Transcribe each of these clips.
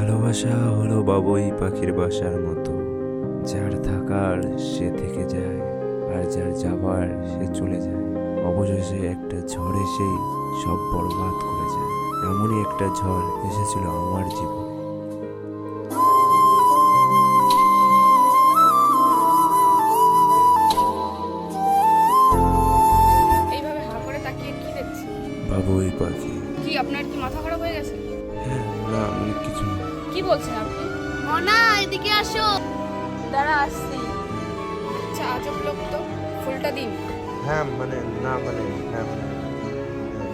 ভালোবাসা হলো বাবুই পাখির বাসার মতো, যার থাকার সে থেকে যায়, আর যার যাবার সে চলে যায়। অবশেষে একটা ঝড় এসেই সব বরবাদ করে যায়। এমনই একটা ঝড় এসেছিল আমার জীবন। এইভাবে হা করে তাকিয়ে কি দেখছি? বাবুই পাখি। কি আপনার কি মাথা খারাপ হয়ে গেছে? হ্যাঁ, না অনেক কিছু না। কি বলছেন আপনি? মনা এদিকে আসো। দাঁড়া আসছি। আচ্ছা আজব লোক তো, ফুলটা দিন। হ্যাঁ মানে না মানে হ্যাঁ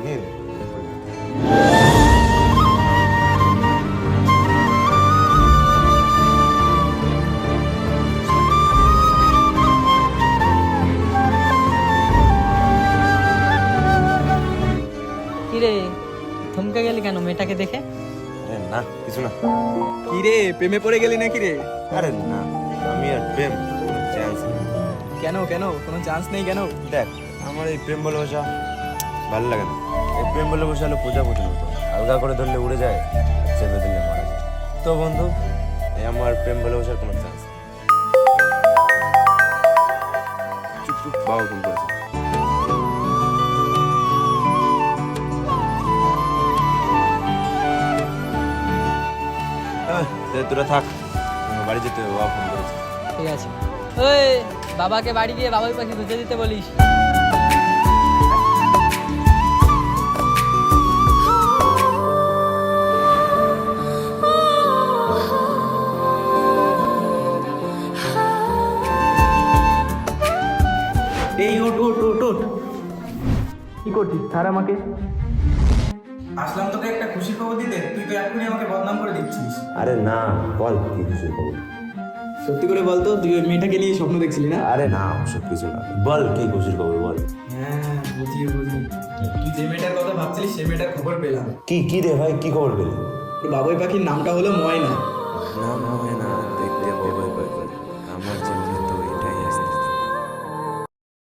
নিন। কিরে থমকে গেলি কেন মেয়েটাকে দেখে? আরে না কিছু না। কিরে প্রেমে পড়ে গেলি নাকি রে? আরে না, আমি আর প্রেম চান্স। কেন কেন কোনো চান্স নেই কেন? দেখ, আমার এই প্রেম ভালোবাসা ভালো লাগে না। এই প্রেম ভালোবাসা হলো প্রজাপতির মতো, আলগা করে ধরলে উড়ে যায়, আর চেপে ধরলে মারা যায়। তো বন্ধু, এই আমার প্রেম ভালোবাসার কোনো চান্স নেই। চুপ চুপ, বাবা ফোন করেছে। তোরা থাক, আমার বাড়ি যেতে হবে, বাবা ফোন করেছে। ঠিক আছে, ওই বাবাকে বাড়ি গিয়ে বাবাই পাখি খুঁজে দিতে বলিস। এই ওট ওট ওট ওট, কি করছিস? ছাড় আমাকে। আসলাম তোকে একটা খুশি খবর দিতে, তুই তো এখনই আমাকে বদনাম করে দিচ্ছিস। আরে না, বল কি কিছু খবর। সত্যি করে বল তো, তুই ওই মেয়েটাকে নিয়ে স্বপ্ন দেখছিলি না? আরে না, ওসব কিছু না, বল কি খুশির খবর বল। হ্যাঁ বুঝি তুই যে মেয়েটার কথা ভাবছিলিস সেই মেয়েটার খবর পেলাম। কি কি রে ভাই, কি খবর পেলি? তোর বাবুই পাখির নামটা হলো ময়না।